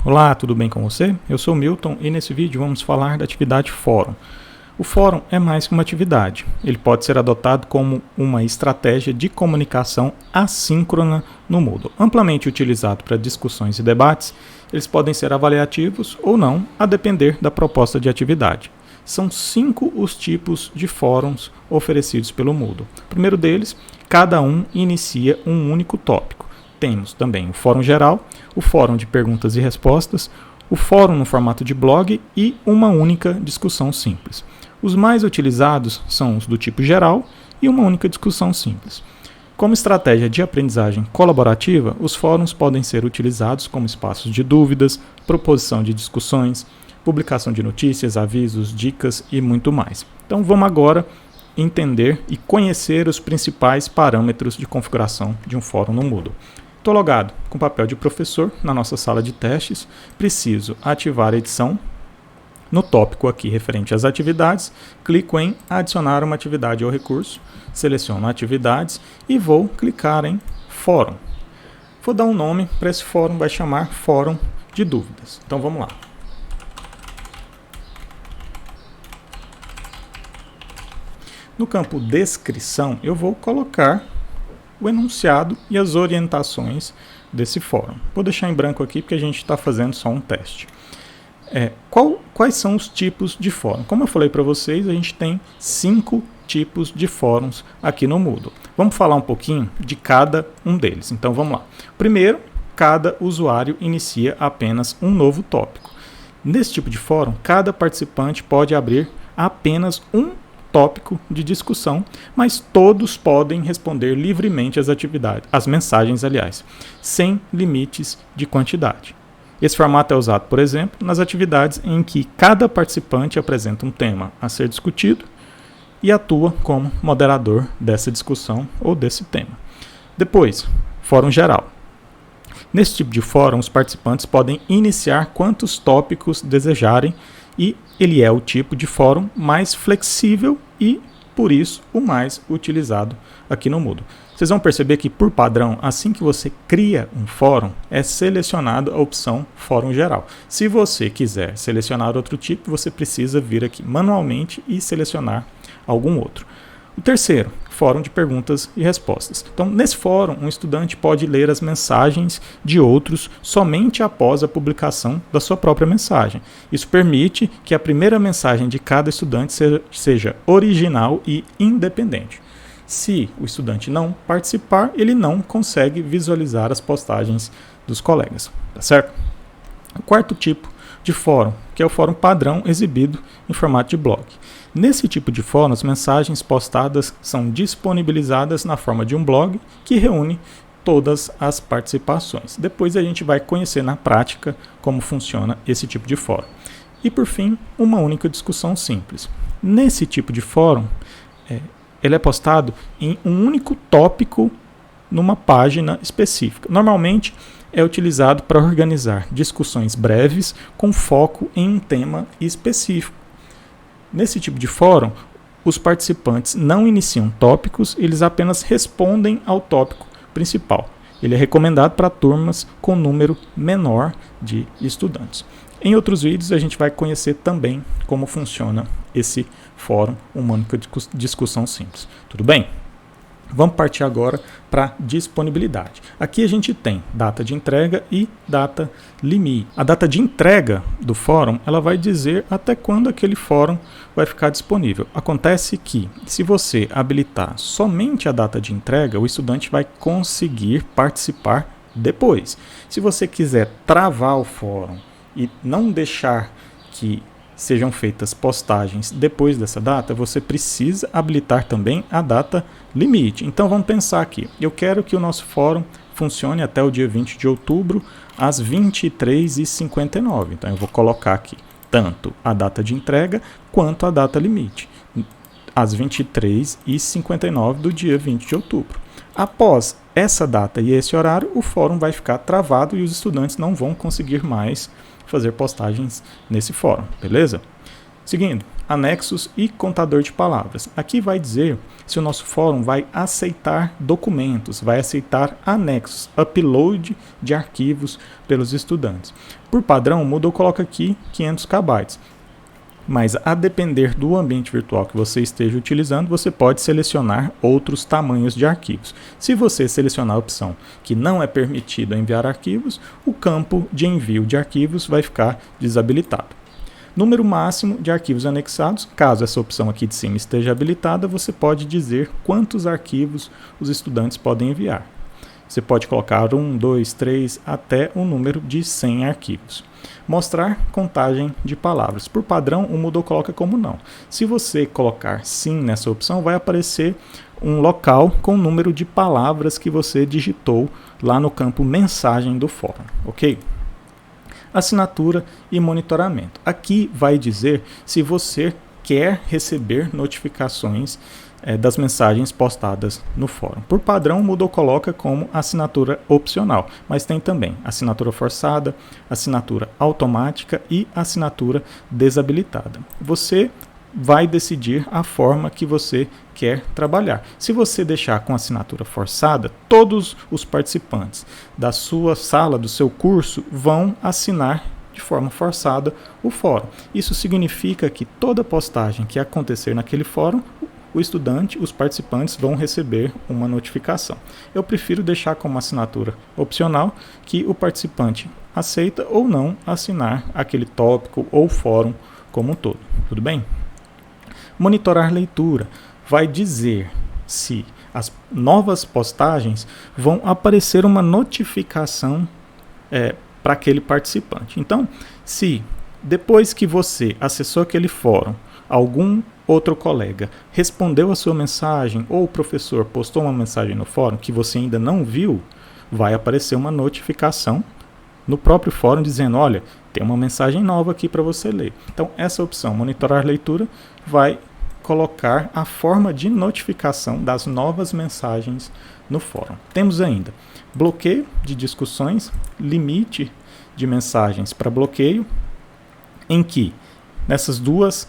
Olá, tudo bem com você? Eu sou o Milton e nesse vídeo vamos falar da atividade fórum. O fórum é mais que uma atividade. Ele pode ser adotado como uma estratégia de comunicação assíncrona no Moodle. Amplamente utilizado para discussões e debates, eles podem ser avaliativos ou não, a depender da proposta de atividade. São 5 os tipos de fóruns oferecidos pelo Moodle. O primeiro deles, cada um inicia um único tópico. Temos também o fórum geral, o fórum de perguntas e respostas, o fórum no formato de blog e uma única discussão simples. Os mais utilizados são os do tipo geral e uma única discussão simples. Como estratégia de aprendizagem colaborativa, os fóruns podem ser utilizados como espaços de dúvidas, proposição de discussões, publicação de notícias, avisos, dicas e muito mais. Então vamos agora entender e conhecer os principais parâmetros de configuração de um fórum no Moodle. Estou logado com papel de professor na nossa sala de testes, preciso ativar a edição. No tópico aqui referente às atividades, clico em adicionar uma atividade ou recurso, seleciono atividades e vou clicar em fórum. Vou dar um nome para esse fórum, vai chamar fórum de dúvidas. Então vamos lá. No campo descrição, eu vou colocar o enunciado e as orientações desse fórum. Vou deixar em branco aqui porque a gente está fazendo só um teste. Quais são os tipos de fórum? Como eu falei para vocês, a gente tem 5 tipos de fóruns aqui no Moodle. Vamos falar um pouquinho de cada um deles. Então vamos lá. Primeiro, cada usuário inicia apenas um novo tópico. Nesse tipo de fórum, cada participante pode abrir apenas um tópico de discussão, mas todos podem responder livremente às mensagens, sem limites de quantidade. Esse formato é usado, por exemplo, nas atividades em que cada participante apresenta um tema a ser discutido e atua como moderador dessa discussão ou desse tema. Depois, fórum geral. Nesse tipo de fórum, os participantes podem iniciar quantos tópicos desejarem e ele é o tipo de fórum mais flexível e, por isso, o mais utilizado aqui no Moodle. Vocês vão perceber que, por padrão, assim que você cria um fórum, é selecionado a opção Fórum Geral. Se você quiser selecionar outro tipo, você precisa vir aqui manualmente e selecionar algum outro. O terceiro, fórum de perguntas e respostas. Então, nesse fórum, um estudante pode ler as mensagens de outros somente após a publicação da sua própria mensagem. Isso permite que a primeira mensagem de cada estudante seja original e independente. Se o estudante não participar, ele não consegue visualizar as postagens dos colegas, tá certo? O quarto tipo de fórum, que é o fórum padrão exibido em formato de blog. Nesse tipo de fórum, as mensagens postadas são disponibilizadas na forma de um blog que reúne todas as participações. Depois a gente vai conhecer na prática como funciona esse tipo de fórum. E por fim, uma única discussão simples. Nesse tipo de fórum, ele é postado em um único tópico numa página específica. Normalmente é utilizado para organizar discussões breves com foco em um tema específico. Nesse tipo de fórum, os participantes não iniciam tópicos, eles apenas respondem ao tópico principal. Ele é recomendado para turmas com número menor de estudantes. Em outros vídeos, a gente vai conhecer também como funciona esse fórum, uma única discussão simples. Tudo bem? Vamos partir agora para disponibilidade. Aqui a gente tem data de entrega e data limite. A data de entrega do fórum, ela vai dizer até quando aquele fórum vai ficar disponível. Acontece que, se você habilitar somente a data de entrega, o estudante vai conseguir participar depois. Se você quiser travar o fórum e não deixar que sejam feitas postagens depois dessa data, você precisa habilitar também a data limite. Então vamos pensar aqui. Eu quero que o nosso fórum funcione até o dia 20 de outubro, às 23h59. Então eu vou colocar aqui tanto a data de entrega quanto a data limite, às 23h59 do dia 20 de outubro. Após essa data e esse horário, o fórum vai ficar travado e os estudantes não vão conseguir mais fazer postagens nesse fórum, beleza? Seguindo, anexos e contador de palavras. Aqui vai dizer se o nosso fórum vai aceitar documentos, vai aceitar anexos, upload de arquivos pelos estudantes. Por padrão, o Moodle coloca aqui 500 KB. Mas a depender do ambiente virtual que você esteja utilizando, você pode selecionar outros tamanhos de arquivos. Se você selecionar a opção que não é permitido enviar arquivos, o campo de envio de arquivos vai ficar desabilitado. Número máximo de arquivos anexados, caso essa opção aqui de cima esteja habilitada, você pode dizer quantos arquivos os estudantes podem enviar. Você pode colocar 1, 2, 3, até um número de 100 arquivos. Mostrar contagem de palavras. Por padrão, o Moodle coloca como não. Se você colocar sim nessa opção, vai aparecer um local com o número de palavras que você digitou lá no campo mensagem do fórum, ok? Assinatura e monitoramento. Aqui vai dizer se você quer receber notificações das mensagens postadas no fórum. Por padrão, o Moodle coloca como assinatura opcional, mas tem também assinatura forçada, assinatura automática e assinatura desabilitada. Você vai decidir a forma que você quer trabalhar. Se você deixar com assinatura forçada, todos os participantes da sua sala, do seu curso, vão assinar de forma forçada o fórum. Isso significa que toda postagem que acontecer naquele fórum, o estudante, os participantes vão receber uma notificação. Eu prefiro deixar como assinatura opcional que o participante aceita ou não assinar aquele tópico ou fórum como um todo. Tudo bem? Monitorar leitura vai dizer se as novas postagens vão aparecer uma notificação para aquele participante. Então, se depois que você acessou aquele fórum, algum outro colega respondeu a sua mensagem ou o professor postou uma mensagem no fórum que você ainda não viu, vai aparecer uma notificação no próprio fórum dizendo, olha, tem uma mensagem nova aqui para você ler. Então, essa opção, monitorar leitura, vai colocar a forma de notificação das novas mensagens no fórum. Temos ainda bloqueio de discussões, limite de mensagens para bloqueio, em que nessas duas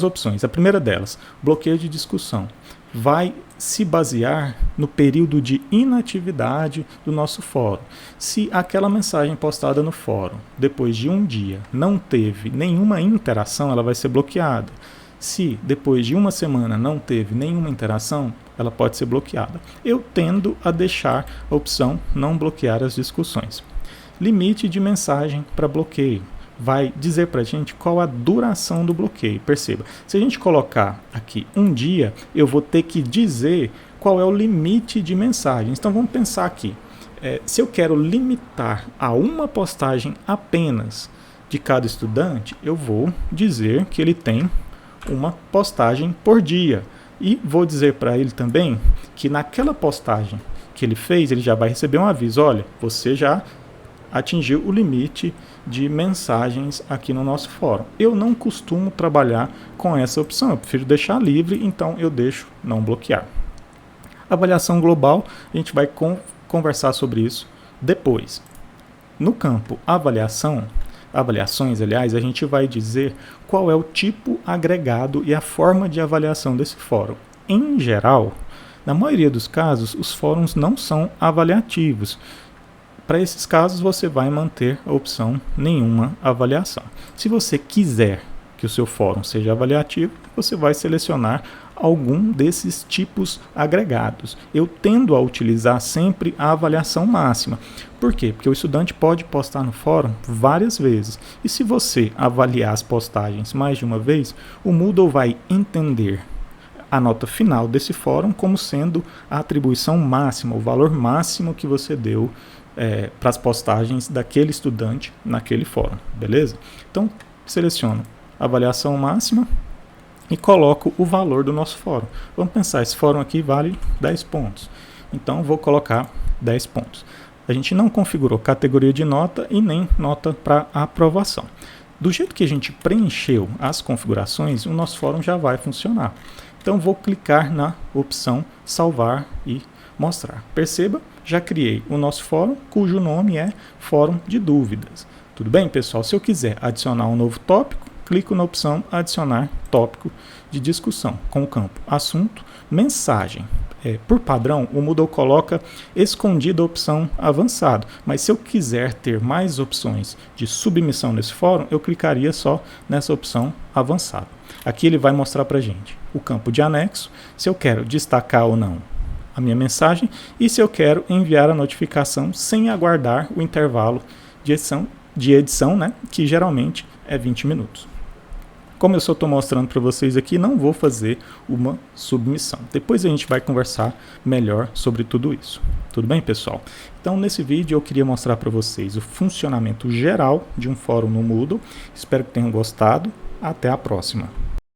opções, a primeira delas, bloqueio de discussão, vai se basear no período de inatividade do nosso fórum. Se aquela mensagem postada no fórum, depois de um dia, não teve nenhuma interação, ela vai ser bloqueada. Se depois de uma semana não teve nenhuma interação, ela pode ser bloqueada. Eu tendo a deixar a opção não bloquear as discussões. Limite de mensagem para bloqueio. Vai dizer para a gente qual a duração do bloqueio. Perceba, se a gente colocar aqui um dia, eu vou ter que dizer qual é o limite de mensagens. Então vamos pensar aqui. Se eu quero limitar a uma postagem apenas de cada estudante, eu vou dizer que ele tem uma postagem por dia. E vou dizer para ele também que naquela postagem que ele fez, ele já vai receber um aviso. Olha, você já atingiu o limite de mensagens aqui no nosso fórum. Eu não costumo trabalhar com essa opção, eu prefiro deixar livre, então eu deixo não bloquear. Avaliação global, a gente vai conversar sobre isso depois. No campo avaliações, aliás, a gente vai dizer qual é o tipo agregado e a forma de avaliação desse fórum. Em geral, na maioria dos casos, os fóruns não são avaliativos. Para esses casos, você vai manter a opção nenhuma avaliação. Se você quiser que o seu fórum seja avaliativo, você vai selecionar algum desses tipos agregados. Eu tendo a utilizar sempre a avaliação máxima. Por quê? Porque o estudante pode postar no fórum várias vezes. E se você avaliar as postagens mais de uma vez, o Moodle vai entender a nota final desse fórum como sendo a atribuição máxima, o valor máximo que você deu para as postagens daquele estudante naquele fórum, beleza? Então, seleciono avaliação máxima e coloco o valor do nosso fórum. Vamos pensar, esse fórum aqui vale 10 pontos. Então, vou colocar 10 pontos. A gente não configurou categoria de nota e nem nota para aprovação. Do jeito que a gente preencheu as configurações, o nosso fórum já vai funcionar. Então, vou clicar na opção salvar e mostrar. Perceba, já criei o nosso fórum, cujo nome é Fórum de Dúvidas. Tudo bem, pessoal? Se eu quiser adicionar um novo tópico, clico na opção adicionar tópico de discussão com o campo assunto, mensagem. Por padrão, o Moodle coloca escondida a opção avançado, mas se eu quiser ter mais opções de submissão nesse fórum, eu clicaria só nessa opção avançado. Aqui ele vai mostrar para a gente o campo de anexo, se eu quero destacar ou não a minha mensagem e se eu quero enviar a notificação sem aguardar o intervalo de edição, né, que geralmente é 20 minutos. Como eu só estou mostrando para vocês aqui, não vou fazer uma submissão. Depois a gente vai conversar melhor sobre tudo isso. Tudo bem, pessoal? Então, nesse vídeo eu queria mostrar para vocês o funcionamento geral de um fórum no Moodle. Espero que tenham gostado. Até a próxima.